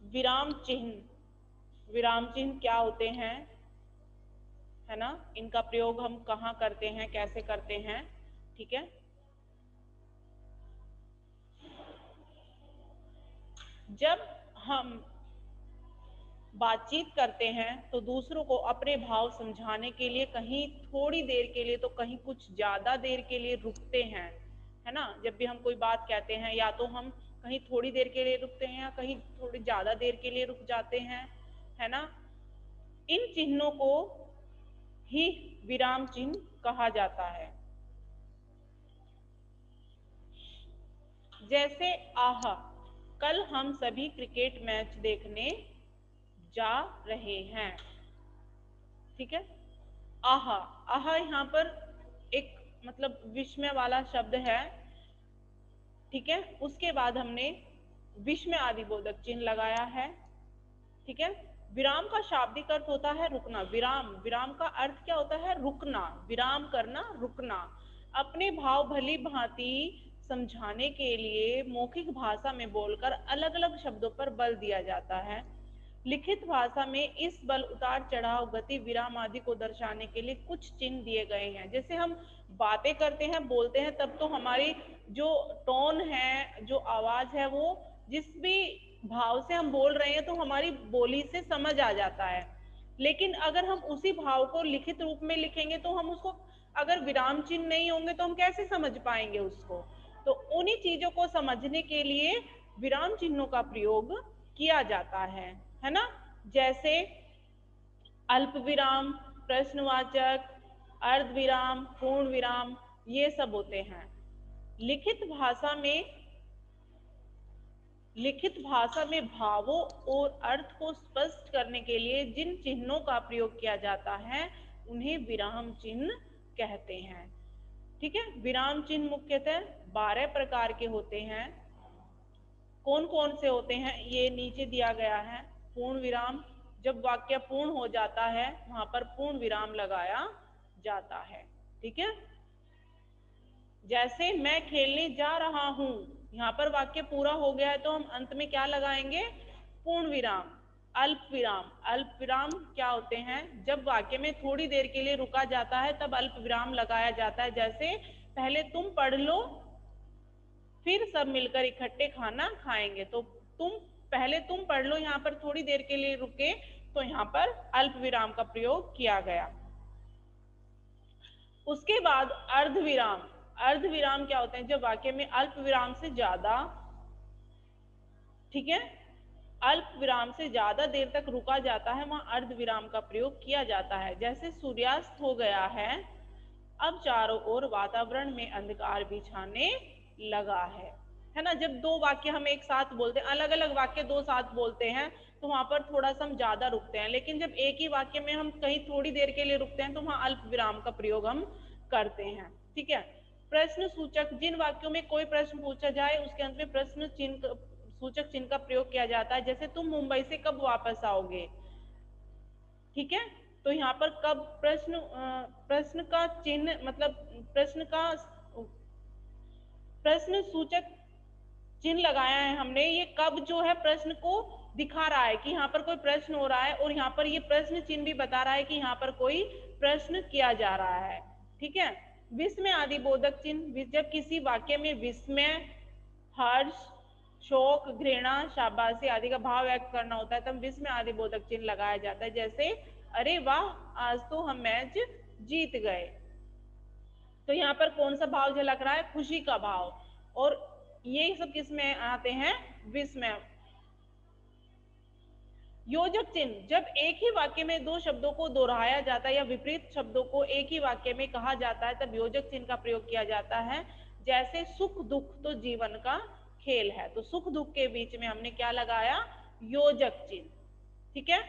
विराम चिन्ह, विराम चिन्ह क्या होते हैं, है ना। इनका प्रयोग हम कहाँ करते हैं, कैसे करते हैं, ठीक है। जब हम बातचीत करते हैं तो दूसरों को अपने भाव समझाने के लिए कहीं थोड़ी देर के लिए तो कहीं कुछ ज्यादा देर के लिए रुकते हैं, है ना। जब भी हम कोई बात कहते हैं या तो हम कहीं थोड़ी देर के लिए रुकते हैं या कहीं थोड़ी ज्यादा देर के लिए रुक जाते हैं, है ना। इन चिन्हों को ही विराम चिन्ह कहा जाता है। जैसे आह, कल हम सभी क्रिकेट मैच देखने जा रहे हैं, ठीक है। आह, आह यहाँ पर एक मतलब विस्मय वाला शब्द है, ठीक है। उसके बाद हमने विस्मय आदि बोधक चिन्ह लगाया है, ठीक है। विराम का शाब्दिक अर्थ होता है रुकना। विराम, विराम का अर्थ क्या होता है, रुकना, विराम करना, रुकना। अपने भाव भली भांति समझाने के लिए मौखिक भाषा में बोलकर अलग अलग शब्दों पर बल दिया जाता है। लिखित भाषा में इस बल उतार चढ़ाव गति विराम आदि को दर्शाने के लिए कुछ चिन्ह दिए गए हैं। जैसे हम बातें करते हैं, बोलते हैं, तब तो हमारी जो टोन है, जो आवाज है, वो जिस भी भाव से हम बोल रहे हैं तो हमारी बोली से समझ आ जाता है। लेकिन अगर हम उसी भाव को लिखित रूप में लिखेंगे तो हम उसको, अगर विराम चिन्ह नहीं होंगे तो हम कैसे समझ पाएंगे उसको। तो उन्हीं चीजों को समझने के लिए विराम चिन्हों का प्रयोग किया जाता है ना। जैसे अल्प विराम, प्रश्नवाचक, अर्ध विराम, पूर्ण विराम, ये सब होते हैं। लिखित भाषा में, लिखित भाषा में भावों और अर्थ को स्पष्ट करने के लिए जिन चिन्हों का प्रयोग किया जाता है उन्हें विराम चिन्ह कहते हैं, ठीक है। विराम चिन्ह मुख्यतः 12 प्रकार के होते हैं। कौन कौन से होते हैं ये नीचे दिया गया है। पूर्ण विराम, जब वाक्य पूर्ण हो जाता है वहां पर पूर्ण विराम लगाया जाता है, ठीक है। जैसे मैं खेलने जा रहा हूं, यहाँ पर वाक्य पूरा हो गया है तो हम अंत में क्या लगाएंगे, पूर्ण विराम। अल्प विराम, अल्प विराम क्या होते हैं, जब वाक्य में थोड़ी देर के लिए रुका जाता है तब अल्प विराम लगाया जाता है। जैसे पहले तुम पढ़ लो फिर सब मिलकर इकट्ठे खाना खाएंगे, तो तुम पहले तुम पढ़ लो, यहाँ पर थोड़ी देर के लिए रुके तो यहाँ पर अल्प विराम का प्रयोग किया गया। उसके बाद अर्ध विराम, अर्ध विराम क्या होते हैं, जब वाक्य में अल्प विराम से ज्यादा, ठीक है, अल्प विराम से ज्यादा देर तक रुका जाता है वहां अर्ध विराम का प्रयोग किया जाता है। जैसे सूर्यास्त हो गया है, अब चारों ओर वातावरण में अंधकार भी छाने लगा है ना। जब दो वाक्य हम एक साथ बोलते हैं, अलग अलग वाक्य दो साथ बोलते हैं तो वहां पर थोड़ा सा हम ज्यादा रुकते हैं, लेकिन जब एक ही वाक्य में हम कहीं थोड़ी देर के लिए रुकते हैं तो वहां अल्प विराम का प्रयोग हम करते हैं, ठीक है। प्रश्न सूचक, जिन वाक्यों में कोई प्रश्न पूछा जाए उसके अंत में प्रश्न चिन्ह, सूचक चिन्ह का प्रयोग किया जाता है। जैसे तुम मुंबई से कब वापस आओगे, ठीक है। तो यहाँ पर कब प्रश्न, प्रश्न का चिन्ह मतलब प्रश्न का, प्रश्न सूचक चिन्ह लगाया है हमने। ये कब जो है प्रश्न को दिखा रहा है कि यहाँ पर कोई प्रश्न हो रहा है, और यहाँ पर ये प्रश्न चिन्ह भी बता रहा है कि यहाँ पर कोई प्रश्न किया जा रहा है, ठीक है। विस्मय आदि बोधक चिन्ह, जब किसी वाक्य में विस्मय, हर्ष, शोक, घृणा, शाबाशी आदि का भाव व्यक्त करना होता है तब विस्मय आदि बोधक चिन्ह लगाया जाता है। जैसे अरे वाह, आज तो हम मैच जीत गए, तो यहाँ पर कौन सा भाव झलक रहा है, खुशी का भाव। और ये सब किस में आते हैं, विस्मय। योजक चिन्ह, जब एक ही वाक्य में दो शब्दों को दोहराया जाता है या विपरीत शब्दों को एक ही वाक्य में कहा जाता है तब योजक चिन्ह का प्रयोग किया जाता है। जैसे सुख दुख तो जीवन का खेल है, तो सुख दुख के बीच में हमने क्या लगाया, योजक चिन्ह, ठीक है।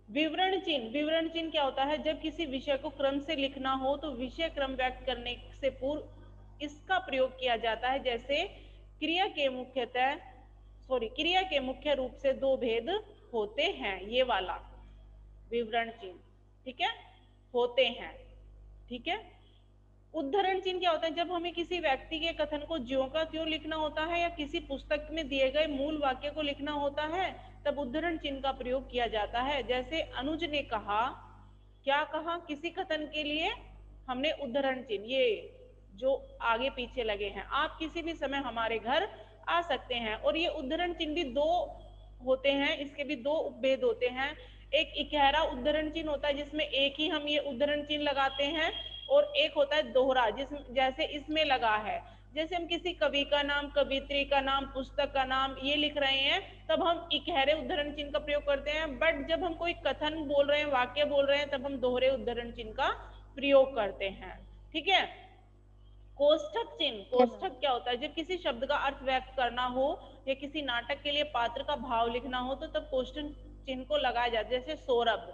विवरण चिन्ह, विवरण चिन्ह क्या होता है, जब किसी विषय को क्रम से लिखना हो तो विषय क्रम व्यक्त करने से पूर्व इसका प्रयोग किया जाता है। जैसे क्रिया के मुख्यतः, क्रिया के मुख्य रूप से दो भेद होते हैं, ये वाला विवरण चिन्ह, ठीक है, होते हैं, ठीक है। उद्धरण चिन्ह क्या होता है? जब हमें किसी व्यक्ति के कथन को ज्यों का त्यों लिखना होता है या किसी पुस्तक में दिए गए मूल वाक्य को लिखना होता है, तब उद्धरण चिन्ह का प्रयोग किया जाता है। जैसे अनुज ने कहा, क्या कहा? किसी कथन के लिए हमने उद्धरण चिन्ह, ये जो आगे पीछे लगे हैं, आप किसी भी समय हमारे घर आ सकते हैं। और ये उद्धरण चिन्ह भी दो होते हैं, इसके भी दो उपभेद होते हैं। एक इकहरा उद्धरण चिन्ह होता है जिसमें एक ही हम ये उद्धरण चिन्ह लगाते हैं, और एक होता है दोहरा, जिस जैसे इसमें लगा है। जैसे हम किसी कवि का नाम, कवित्री का नाम, पुस्तक का नाम ये लिख रहे हैं, तब हम इकहरे उद्धरण चिन्ह का प्रयोग करते हैं। बट जब हम कोई कथन बोल रहे हैं, वाक्य बोल रहे हैं, तब हम दोहरे उद्धरण चिन्ह का प्रयोग करते हैं। ठीक है। कोष्ठक चिन्ह, कोष्ठक क्या होता है? जब किसी शब्द का अर्थ व्यक्त करना हो या किसी नाटक के लिए पात्र का भाव लिखना हो, तो तब कोष्ठक चिन्ह को लगाया जाता है। जैसे सौरभ,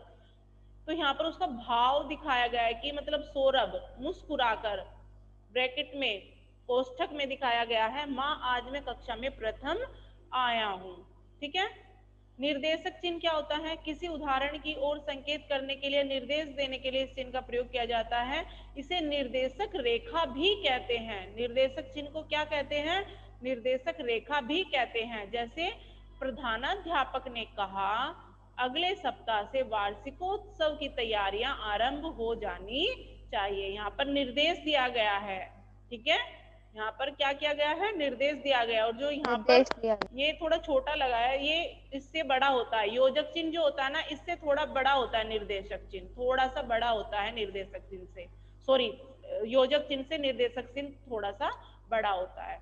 तो यहाँ पर उसका भाव दिखाया गया है कि मतलब सौरभ मुस्कुराकर, ब्रैकेट में कोष्ठक में दिखाया गया है, माँ आज मैं कक्षा में प्रथम आया हूँ। ठीक है। निर्देशक चिन्ह क्या होता है? किसी उदाहरण की ओर संकेत करने के लिए, निर्देश देने के लिए इस चिन्ह का प्रयोग किया जाता है। इसे निर्देशक रेखा भी कहते हैं। निर्देशक चिन्ह को क्या कहते हैं? निर्देशक रेखा भी कहते हैं। जैसे प्रधानाध्यापक ने कहा, अगले सप्ताह से वार्षिकोत्सव की तैयारियां आरंभ हो जानी चाहिए। यहाँ पर निर्देश दिया गया है। ठीक है। यहाँ पर क्या किया गया है? निर्देश दिया गया। और जो यहाँ पर ये थोड़ा छोटा लगा है, ये इससे बड़ा होता है। योजक चिन्ह जो होता है ना, इससे थोड़ा बड़ा होता है निर्देशक चिन्ह, थोड़ा सा बड़ा होता है निर्देशक चिन्ह से, सॉरी, योजक चिन्ह से निर्देशक चिन्ह थोड़ा सा बड़ा होता है।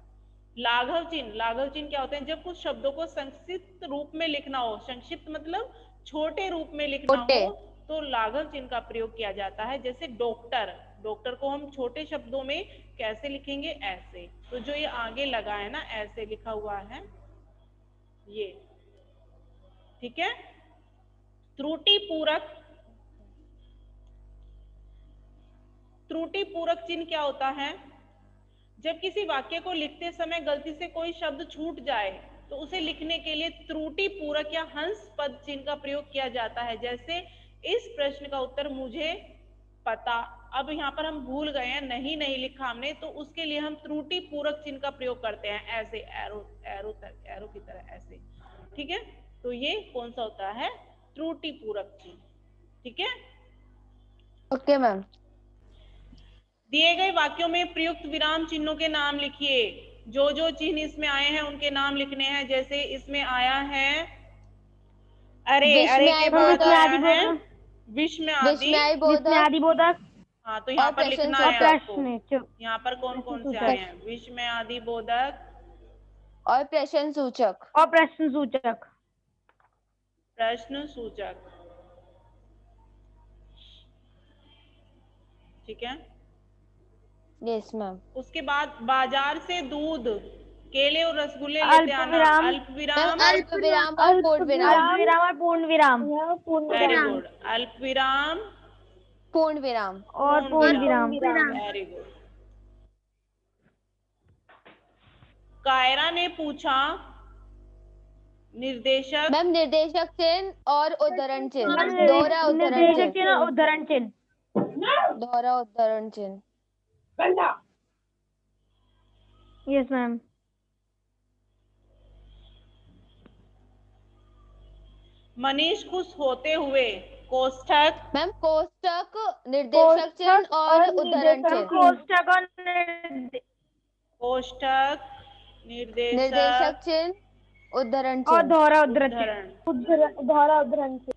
लाघव चिन्ह, लाघव चिन्ह क्या होते हैं? जब कुछ शब्दों को संक्षिप्त रूप में लिखना हो, संक्षिप्त मतलब छोटे रूप में लिखना हो, तो लाघव चिन्ह का प्रयोग किया जाता है। जैसे डॉक्टर, डॉक्टर को हम छोटे शब्दों में कैसे लिखेंगे? ऐसे। तो जो ये आगे लगा है ना, ऐसे लिखा हुआ है ये। ठीक है। त्रुटि पूरक, त्रुटि पूरक चिन्ह क्या होता है? जब किसी वाक्य को लिखते समय गलती से कोई शब्द छूट जाए, तो उसे लिखने के लिए त्रुटि पूरक या हंस पद चिन्ह का प्रयोग किया जाता है। जैसे इस प्रश्न का उत्तर मुझे पता, अब यहाँ पर हम भूल गए हैं, नहीं लिखा हमने, तो उसके लिए हम त्रुटि पूरक चिन्ह का प्रयोग करते हैं, ऐसे एरो एरो एरो की तरह ऐसे। ठीक है। तो ये कौन सा होता है? त्रुटि पूरक चिन्ह। ठीक है। Okay ma'am. दिए गए वाक्यों में प्रयुक्त विराम चिन्हों के नाम लिखिए। जो जो चिन्ह इसमें आए हैं उनके नाम लिखने हैं। जैसे इसमें आया है अरे, अरे के बाद आया है विस्मय आदि बोधक। हाँ, तो यहाँ पर लिखना है आपको। यहाँ पर कौन कौन से आए हैं? विस्मय आदि बोधक और प्रश्न सूचक। प्रश्न सूचक। ठीक है। Yes ma'am. उसके बाद बाजार से दूध, केले और रसगुल्ले लेते आना। अल्प विराम, अल्प विराम और पूर्ण विराम। Very good. अल्प विराम पूर्ण विराम और पूर्ण विराम। Very good. कायरा ने पूछा, निर्देशक। मैम निर्देशक चिन्ह और उद्धरण चिन्ह, दोहरा उद्धरण चिन्ह, दोहरा उद्धरण चिन्ह। Yes ma'am. मनीष खुश होते हुए, कोष्ठक। मैम कोष्ठक, निर्देशक चिन्ह और उद्धरण चिन्ह। कोष्ठक, निर्देशक चिन्ह, उद्धरण और चिन्ह। दोहरा उद्धरण दोहरा उद्धरण चिन्ह।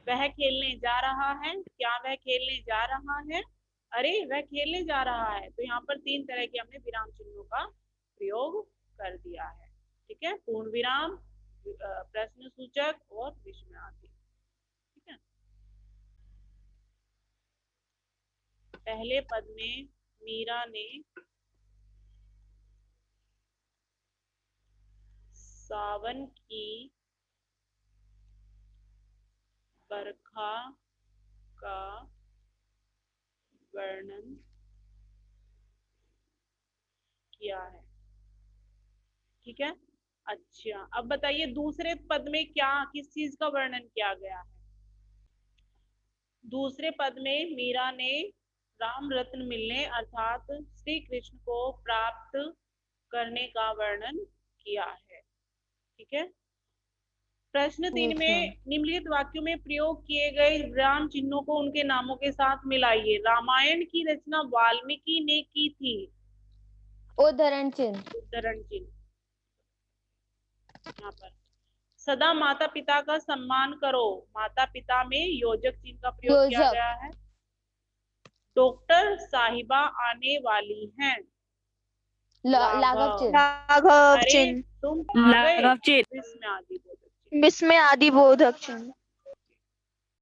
वह खेलने जा रहा है। क्या वह खेलने जा रहा है? अरे, वह खेलने जा रहा है। तो यहाँ पर तीन तरह के हमने विराम चिन्हों का प्रयोग कर दिया है। ठीक है। पूर्ण विराम, प्रश्न सूचक और विस्मय आदि। ठीक है। पहले पद में मीरा ने सावन की बरखा का वर्णन किया है। ठीक है। अच्छा, अब बताइए दूसरे पद में क्या किस चीज का वर्णन किया गया है? दूसरे पद में मीरा ने राम रत्न मिलने अर्थात श्री कृष्ण को प्राप्त करने का वर्णन किया है। ठीक है। प्रश्न 3 यस मैम। में निम्नलिखित वाक्यों में प्रयोग किए गए विराम चिन्हों को उनके नामों के साथ मिलाइए। रामायण की रचना वाल्मीकि ने की थी। उद्धरण चिन्ह। उद्धरण चिन्ह यहाँ पर। सदा माता पिता का सम्मान करो, माता पिता में योजक चिन्ह का प्रयोग किया योजक। गया है। डॉक्टर साहिबा आने वाली हैं। लाघव चिन्ह। लाघव अरे चिन्ह। तुम आ गए। लाघव चिन्ह। इसमें आदि बोधक चिन्ह। विस्मय आदि बोधक चिन्ह।